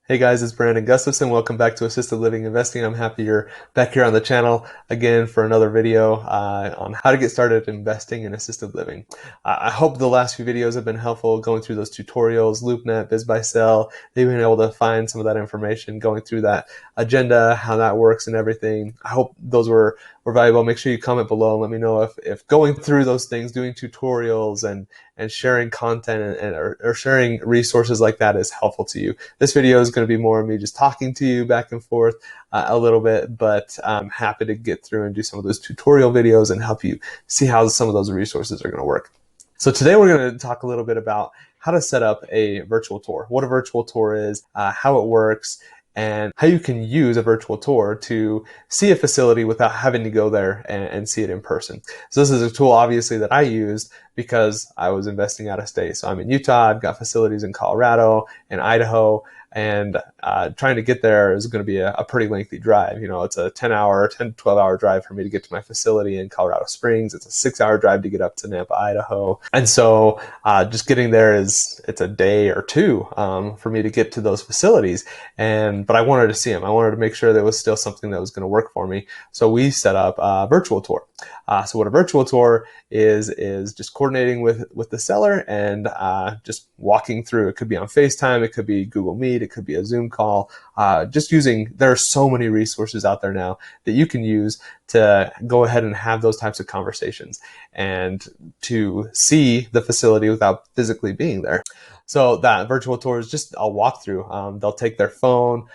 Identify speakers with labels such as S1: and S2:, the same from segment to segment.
S1: Hey guys, it's Brandon Gustafson. Welcome back to Assisted Living Investing. I'm happy you're back here on the channel again for another video on how to get started investing in assisted living. I hope the last few videos have been helpful going through those tutorials, LoopNet, BizBuySell. They've been able to find some of that information, going through that agenda, how that works and everything. I hope those were valuable. Make sure you comment below and let me know if going through those things, doing tutorials and sharing content or sharing resources like that is helpful to you. This video is going to be more of me just talking to you back and forth a little bit, but I'm happy to get through and do some of those tutorial videos and help you see how some of those resources are going to work. So today we're going to talk a little bit about how to set up a virtual tour, what a virtual tour is, how it works, and how you can use a virtual tour to see a facility without having to go there and see it in person. So this is a tool obviously that I used because I was investing out of state. So I'm in Utah, I've got facilities in Colorado and Idaho, and trying to get there is going to be a pretty lengthy drive. You know, it's a 10 to 12 hour drive for me to get to my facility in Colorado Springs. It's a 6-hour drive to get up to Nampa, Idaho. And so just getting there it's a day or two for me to get to those facilities. But I wanted to see them. I wanted to make sure there was still something that was going to work for me. So we set up a virtual tour. So what a virtual tour is just coordinating with the seller and just walking through. It could be on FaceTime, it could be Google Meet, it could be a Zoom call. There are so many resources out there now that you can use to go ahead and have those types of conversations and to see the facility without physically being there. So that virtual tour is just a walkthrough. They'll take their phone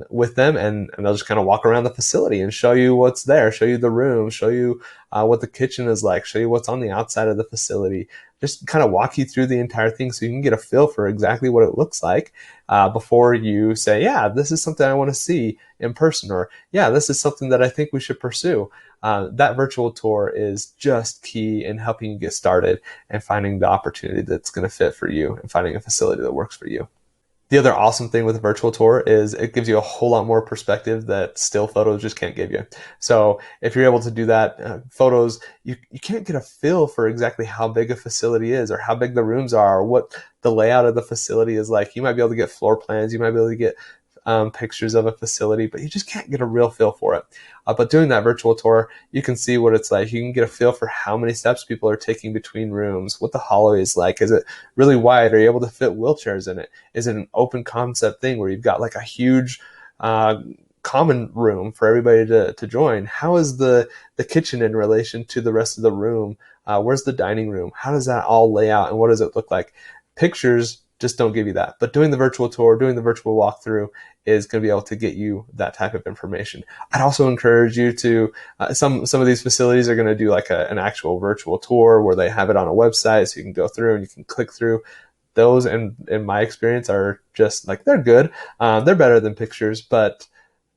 S1: with them and they'll just kind of walk around the facility and show you what's there, show you the room, show you what the kitchen is like, show you what's on the outside of the facility, just kind of walk you through the entire thing so you can get a feel for exactly what it looks like before you say, yeah, this is something I want to see in person, or yeah, this is something that I think we should pursue. That virtual tour is just key in helping you get started and finding the opportunity that's going to fit for you and finding a facility that works for you. The other awesome thing with a virtual tour is it gives you a whole lot more perspective that still photos just can't give you. So if you're able to do that, photos, you can't get a feel for exactly how big a facility is or how big the rooms are or what the layout of the facility is like. You might be able to get floor plans, you might be able to get pictures of a facility, but you just can't get a real feel for it. But doing that virtual tour, you can see what it's like. You can get a feel for how many steps people are taking between rooms, what the hallway is like. Is it really wide? Are you able to fit wheelchairs in it? Is it an open concept thing where you've got like a huge common room for everybody to join? How is the kitchen in relation to the rest of the room? Where's the dining room? How does that all lay out and what does it look like? Pictures just don't give you that. But doing the virtual tour, doing the virtual walkthrough is going to be able to get you that type of information. I'd also encourage you to, some of these facilities are going to do like an actual virtual tour where they have it on a website so you can go through and you can click through. Those, in my experience, are just like, they're good. They're better than pictures, but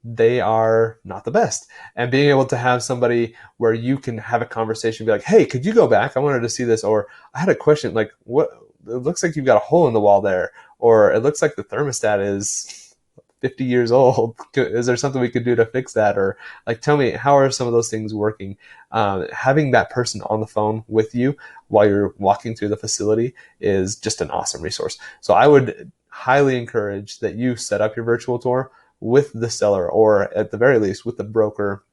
S1: they are not the best. And being able to have somebody where you can have a conversation, be like, hey, could you go back? I wanted to see this. Or I had a question, like, what? It looks like you've got a hole in the wall there, or it looks like the thermostat is 50 years old. Is there something we could do to fix that? Or like, tell me, how are some of those things working? Having that person on the phone with you while you're walking through the facility is just an awesome resource. So I would highly encourage that you set up your virtual tour with the seller, or at the very least with the broker,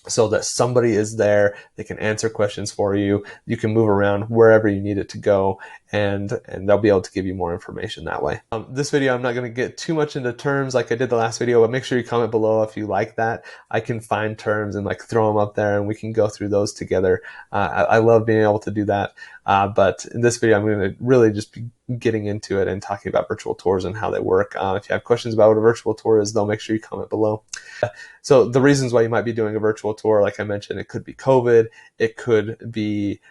S1: so that somebody is there, they can answer questions for you, you can move around wherever you need it to go, and they'll be able to give you more information that way. This video, I'm not going to get too much into terms like I did the last video, but make sure you comment below if you like that. I can find terms and like throw them up there and we can go through those together. I love being able to do that. But in this video, I'm going to really just be getting into it and talking about virtual tours and how they work. If you have questions about what a virtual tour is, though, make sure you comment below. So the reasons why you might be doing a virtual tour, like I mentioned, it could be COVID. It could be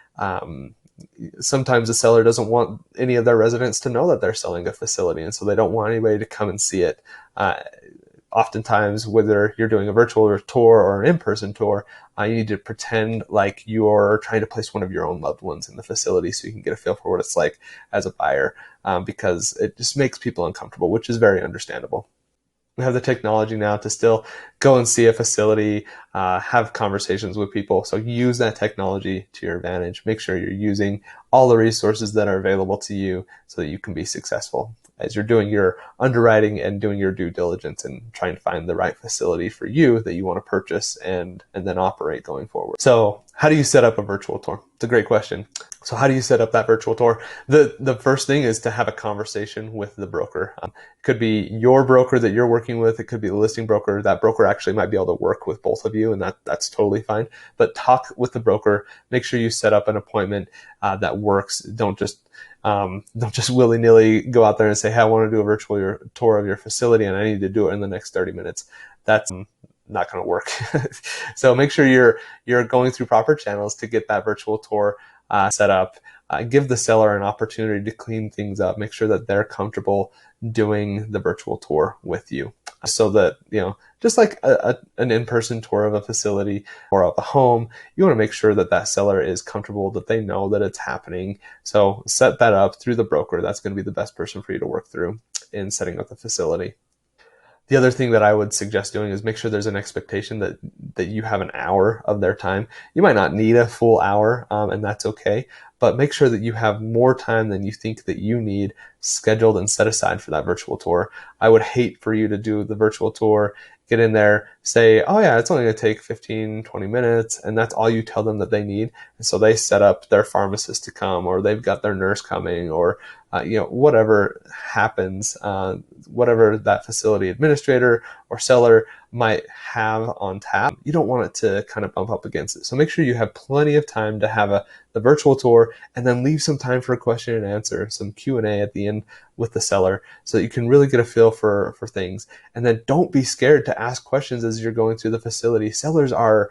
S1: sometimes the seller doesn't want any of their residents to know that they're selling a facility, and so they don't want anybody to come and see it. Oftentimes, whether you're doing a virtual tour or an in-person tour, you need to pretend like you're trying to place one of your own loved ones in the facility so you can get a feel for what it's like as a buyer, because it just makes people uncomfortable, which is very understandable. We have the technology now to still go and see a facility, have conversations with people. So use that technology to your advantage. Make sure you're using all the resources that are available to you so that you can be successful. as you're doing your underwriting and doing your due diligence and trying to find the right facility for you that you want to purchase and then operate going forward. So how do you set up a virtual tour? It's a great question. So how do you set up that virtual tour? The first thing is to have a conversation with the broker. It could be your broker that you're working with. It could be the listing broker. That broker actually might be able to work with both of you, and that's totally fine. But talk with the broker. Make sure you set up an appointment that works. Don't just willy-nilly go out there and say, hey, I want to do a virtual tour of your facility and I need to do it in the next 30 minutes. That's not going to work. So make sure you're going through proper channels to get that virtual tour set up. Give the seller an opportunity to clean things up. Make sure that they're comfortable doing the virtual tour with you, so that, just like an in-person tour of a facility or of a home, you want to make sure that that seller is comfortable, that they know that it's happening. So set that up through the broker. That's going to be the best person for you to work through in setting up the facility. The other thing that I would suggest doing is make sure there's an expectation that you have an hour of their time. You might not need a full hour, and that's okay, but make sure that you have more time than you think that you need scheduled and set aside for that virtual tour. I would hate for you to do the virtual tour, get in there, say, oh yeah, it's only going to take 15, 20 minutes, and that's all you tell them that they need. And so they set up their pharmacist to come, or they've got their nurse coming, or whatever happens, whatever that facility administrator or seller might have on tap, you don't want it to kind of bump up against it. So make sure you have plenty of time to have the virtual tour, and then leave some time for a question and answer, some Q&A at the end with the seller, so that you can really get a feel for things. And then don't be scared to ask questions as you're going through the facility. Sellers are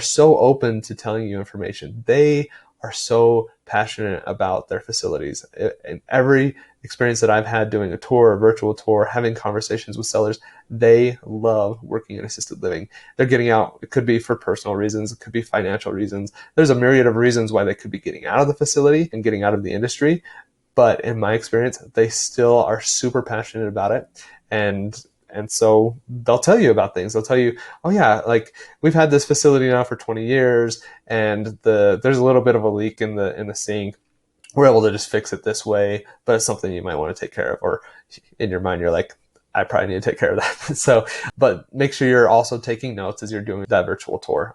S1: so open to telling you information. They are so passionate about their facilities. In every experience that I've had doing a tour, a virtual tour, having conversations with sellers, they love working in assisted living. They're getting out. It could be for personal reasons. It could be financial reasons. There's a myriad of reasons why they could be getting out of the facility and getting out of the industry. But in my experience, they still are super passionate about it. And so they'll tell you about things. They'll tell you, oh yeah, like we've had this facility now for 20 years and there's a little bit of a leak in the sink. We're able to just fix it this way, but it's something you might want to take care of. Or in your mind, you're like, I probably need to take care of that. So, but make sure you're also taking notes as you're doing that virtual tour.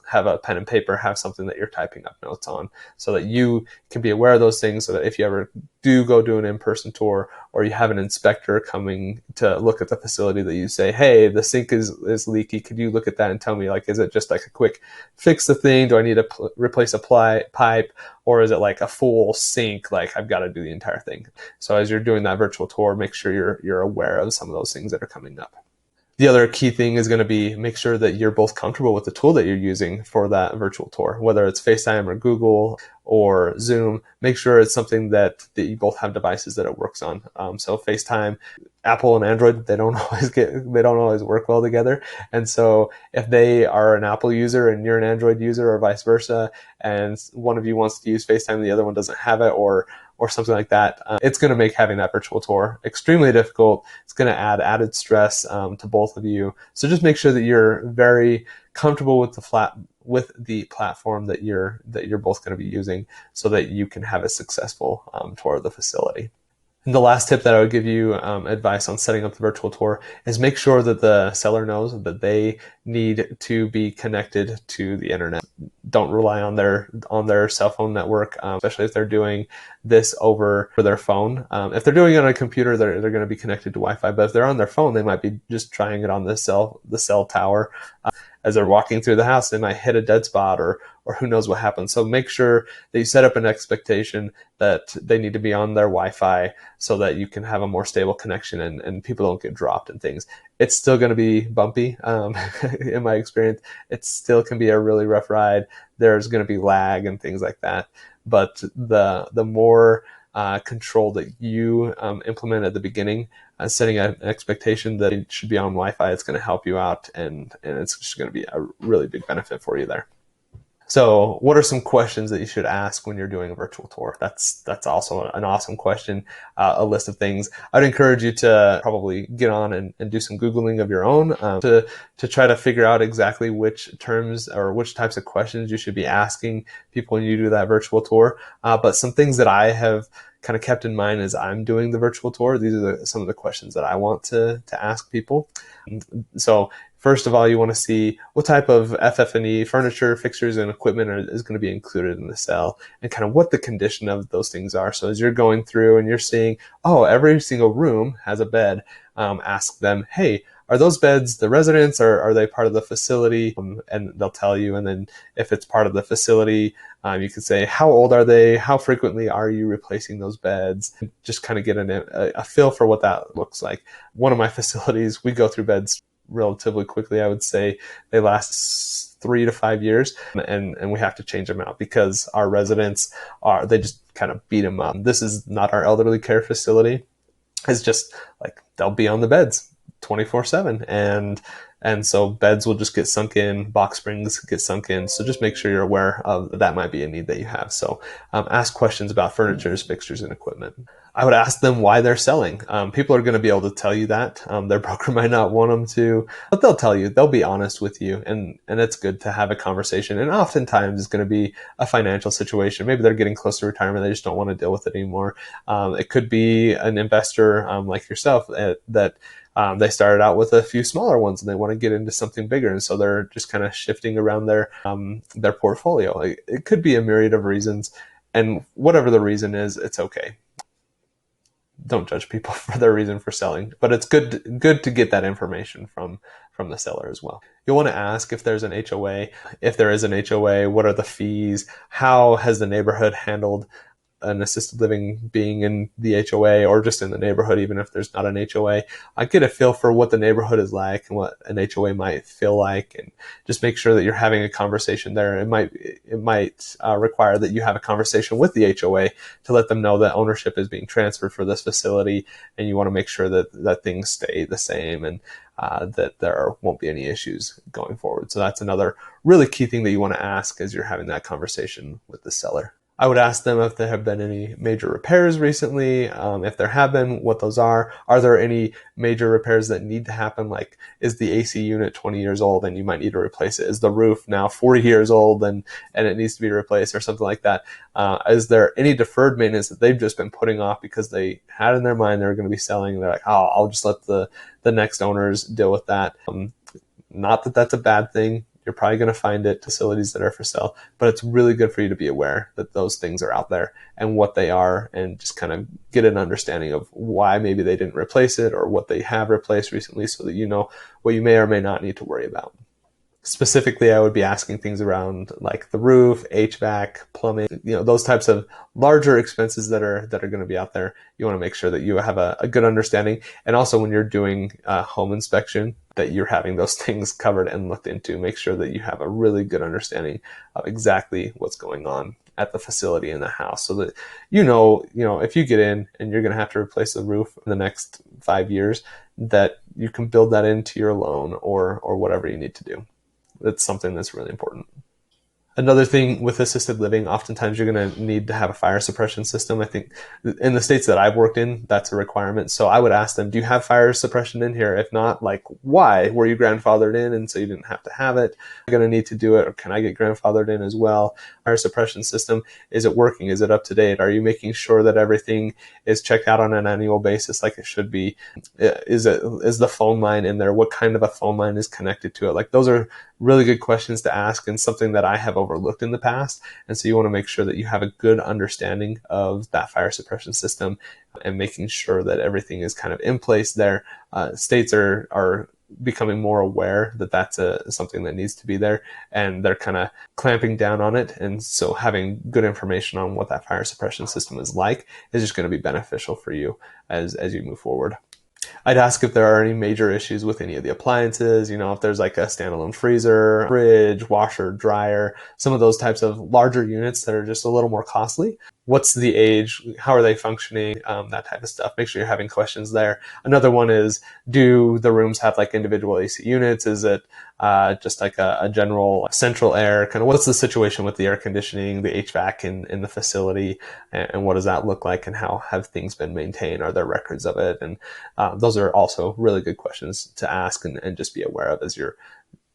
S1: Have a pen and paper, have something that you're typing up notes on, so that you can be aware of those things, so that if you ever do go do an in-person tour, or you have an inspector coming to look at the facility, that you say, hey, the sink is leaky. Could you look at that and tell me, like, is it just like a quick fix the thing? Do I need to replace a pipe? Or is it like a full sink? Like I've got to do the entire thing. So as you're doing that virtual tour, make sure you're aware of some of those things that are coming up. The other key thing is going to be make sure that you're both comfortable with the tool that you're using for that virtual tour, whether it's FaceTime or Google or Zoom. Make sure it's something that you both have devices that it works on. So FaceTime, Apple and Android, they don't always work well together. And so if they are an Apple user and you're an Android user, or vice versa, and one of you wants to use FaceTime and the other one doesn't have it, or something like that, it's going to make having that virtual tour extremely difficult. It's going to add added stress to both of you. So just make sure that you're very comfortable with the platform that you're both going to be using, so that you can have a successful tour of the facility. And the last tip that I would give you advice on setting up the virtual tour is make sure that the seller knows that they need to be connected to the internet. Don't rely on their cell phone network, especially if they're doing this over their phone. If they're doing it on a computer, they're going to be connected to Wi-Fi. But if they're on their phone, they might be just trying it on the cell tower. As they're walking through the house, they might hit a dead spot, or who knows what happens. So make sure that you set up an expectation that they need to be on their Wi-Fi, so that you can have a more stable connection and people don't get dropped and things. It's still going to be bumpy. In my experience, it still can be a really rough ride. There's going to be lag and things like that. But the more control that you implement at the beginning, setting an expectation that it should be on Wi-Fi, it's going to help you out, and it's just going to be a really big benefit for you there. So what are some questions that you should ask when you're doing a virtual tour? That's also an awesome question, a list of things. I'd encourage you to probably get on and do some Googling of your own to try to figure out exactly which terms or which types of questions you should be asking people when you do that virtual tour. But some things that I have kind of kept in mind as I'm doing the virtual tour. These are some of the questions that I want to ask people. So first of all, you want to see what type of FF&E, furniture, fixtures, and equipment is going to be included in the cell, and kind of what the condition of those things are. So as you're going through and you're seeing, oh, every single room has a bed, ask them, hey, are those beds the residents, or are they part of the facility? And they'll tell you. And then if it's part of the facility, you can say, how old are they? How frequently are you replacing those beds? Just kind of get a feel for what that looks like. One of my facilities, we go through beds relatively quickly. I would say they last 3 to 5 years, and we have to change them out because our residents they just kind of beat them up. This is not our elderly care facility. It's just like they'll be on the beds 24/7, and so beds will just get sunk in, box springs get sunk in. So just make sure you're aware of that might be a need that you have. So ask questions about furnitures, fixtures, and equipment. I would ask them why they're selling. People are going to be able to tell you that. Their broker might not want them to, but they'll tell you. They'll be honest with you, and it's good to have a conversation. And oftentimes it's going to be a financial situation. Maybe they're getting close to retirement. They just don't want to deal with it anymore. It could be an investor like yourself that they started out with a few smaller ones and they want to get into something bigger. And so they're just kind of shifting around their portfolio. It could be a myriad of reasons, and whatever the reason is, it's okay. Don't judge people for their reason for selling, but it's good to get that information from the seller as well. You'll want to ask if there's an HOA. If there is an HOA, what are the fees? How has the neighborhood handled an assisted living being in the HOA, or just in the neighborhood, even if there's not an HOA? I get a feel for what the neighborhood is like and what an HOA might feel like, and just make sure that you're having a conversation there. It might require that you have a conversation with the HOA to let them know that ownership is being transferred for this facility, and you want to make sure that things stay the same, and that there won't be any issues going forward. So that's another really key thing that you want to ask as you're having that conversation with the seller. I would ask them if there have been any major repairs recently. If there have been, what those are. Are there any major repairs that need to happen? Like, is the AC unit 20 years old and you might need to replace it? Is the roof now 40 years old and it needs to be replaced, or something like that? Is there any deferred maintenance that they've just been putting off because they had in their mind they were going to be selling, and they're like, oh, I'll just let the next owners deal with that. Not that that's a bad thing. You're probably going to find it facilities that are for sale, but it's really good for you to be aware that those things are out there and what they are, and just kind of get an understanding of why maybe they didn't replace it or what they have replaced recently, so that you know what you may or may not need to worry about. Specifically, I would be asking things around like the roof, HVAC, plumbing, those types of larger expenses that are going to be out there. You want to make sure that you have a good understanding. And also when you're doing a home inspection, that you're having those things covered and looked into. Make sure that you have a really good understanding of exactly what's going on at the facility in the house, so that if you get in and you're going to have to replace the roof in the next 5 years, that you can build that into your loan or whatever you need to do. That's something that's really important. Another thing with assisted living, oftentimes you're going to need to have a fire suppression system. I think in the states that I've worked in, that's a requirement. So I would ask them, do you have fire suppression in here? If not, like, why? Were you grandfathered in and so you didn't have to have it? I'm going to need to do it, or can I get grandfathered in as well? Fire suppression system, is it working? Is it up to date? Are you making sure that everything is checked out on an annual basis like it should be? Is the phone line in there? What kind of a phone line is connected to it? Like, those are really good questions to ask, and something that I have overlooked in the past. And so you want to make sure that you have a good understanding of that fire suppression system, and making sure that everything is kind of in place there. States are becoming more aware that that's something that needs to be there, and they're kind of clamping down on it. And so having good information on what that fire suppression system is like is just going to be beneficial for you as you move forward. I'd ask if there are any major issues with any of the appliances, if there's like a standalone freezer, fridge, washer, dryer, some of those types of larger units that are just a little more costly. What's the age? How are they functioning? That type of stuff. Make sure you're having questions there. Another one is, do the rooms have like individual AC units? Is it just like a general central air? Kind of what's the situation with the air conditioning, the HVAC in the facility, and what does that look like, and how have things been maintained? Are there records of it? And those are also really good questions to ask and just be aware of as you're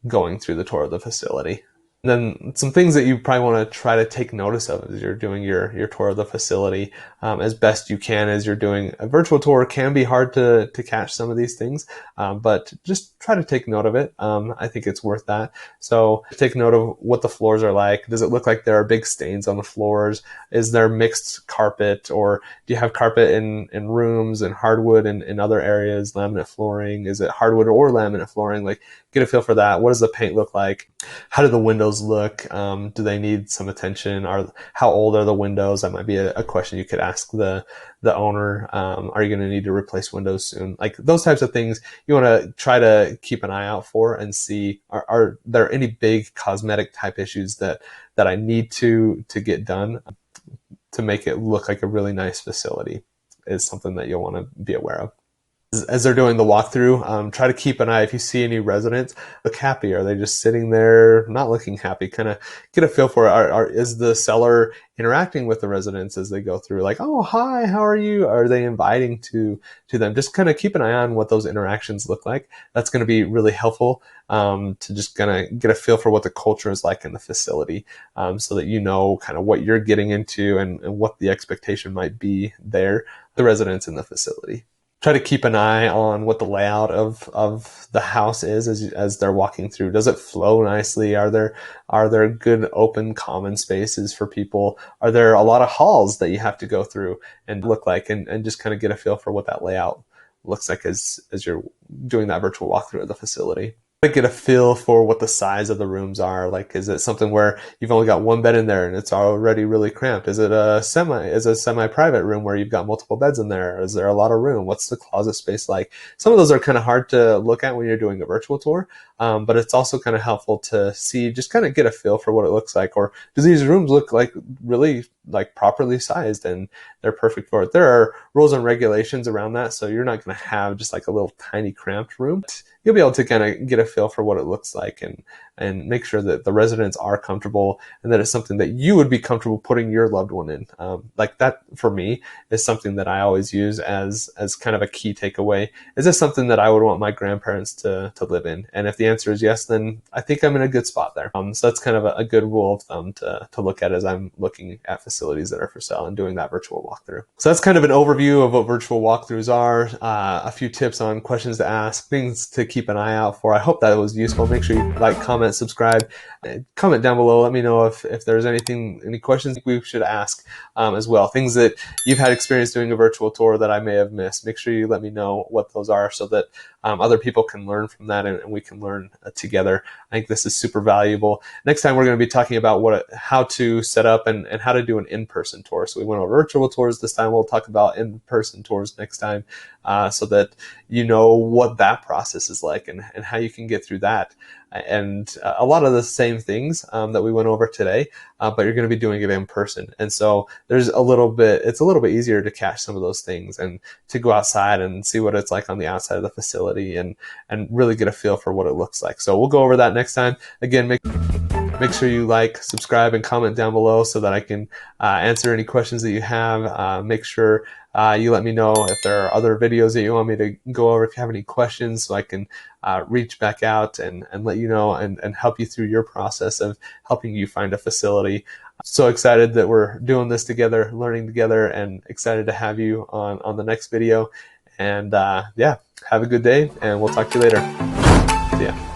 S1: going through the tour of the facility. Then some things that you probably want to try to take notice of as you're doing your tour of the facility, as best you can as you're doing a virtual tour. Can be hard to catch some of these things, but just try to take note of it. I think it's worth that. So take note of what the floors are like. Does it look like there are big stains on the floors? Is there mixed carpet, or do you have carpet in rooms and hardwood in other areas, laminate flooring? Is it hardwood or laminate flooring? Like, get a feel for that. What does the paint look like? How do the windows look? Do they need some attention? How old are the windows? That might be a question you could ask the owner. Are you going to need to replace windows soon? Like those types of things you want to try to keep an eye out for and see, are there any big cosmetic type issues that I need to get done to make it look like a really nice facility, is something that you'll want to be aware of. As they're doing the walkthrough, try to keep an eye. If you see any residents look happy, are they just sitting there not looking happy? Kind of get a feel for it. Is the seller interacting with the residents as they go through? Like, oh, hi, how are you? Are they inviting to them? Just kind of keep an eye on what those interactions look like. That's going to be really helpful to just kind of get a feel for what the culture is like in the facility, so that you know kind of what you're getting into and what the expectation might be there, the residents in the facility. Try to keep an eye on what the layout of the house is as they're walking through. Does it flow nicely? Are there good open common spaces for people? Are there a lot of halls that you have to go through and look like, and just kind of get a feel for what that layout looks like as you're doing that virtual walkthrough of the facility. Get a feel for what the size of the rooms are. Like, is it something where you've only got one bed in there and it's already really cramped? Is it a semi-private room where you've got multiple beds in there? Is there a lot of room? What's the closet space like? Some of those are kind of hard to look at when you're doing a virtual tour, but it's also kind of helpful to see, just kind of get a feel for what it looks like. Or do these rooms look like really like properly sized and they're perfect for it? There are rules and regulations around that, so you're not going to have just like a little tiny cramped room. You'll be able to kind of get a feel for what it looks like and make sure that the residents are comfortable and that it's something that you would be comfortable putting your loved one in. Like that, for me, is something that I always use as kind of a key takeaway. Is this something that I would want my grandparents to live in? And if the answer is yes, then I think I'm in a good spot there. So that's kind of a good rule of thumb to look at as I'm looking at facilities that are for sale and doing that virtual walkthrough. So that's kind of an overview of what virtual walkthroughs are, a few tips on questions to ask, things to keep an eye out for. I hope that was useful. Make sure you like, comment, subscribe, comment down below. Let me know if there's any questions we should ask as well. Things that you've had experience doing a virtual tour that I may have missed. Make sure you let me know what those are so that other people can learn from that and we can learn together. I think this is super valuable. Next time we're going to be talking about how to set up and how to do an in-person tour. So we went over virtual tours this time. We'll talk about in-person tours next time, so that you know what that process is like and how you can get through that. And a lot of the same things that we went over today, but you're going to be doing it in person. And so it's a little bit easier to catch some of those things and to go outside and see what it's like on the outside of the facility and really get a feel for what it looks like. So we'll go over that next time. Again, make sure you like, subscribe, and comment down below so that I can answer any questions that you have. Make sure you let me know if there are other videos that you want me to go over, if you have any questions, so I can reach back out and let you know and help you through your process of helping you find a facility. I'm so excited that we're doing this together, learning together, and excited to have you on the next video. And yeah, have a good day, and we'll talk to you later. See ya.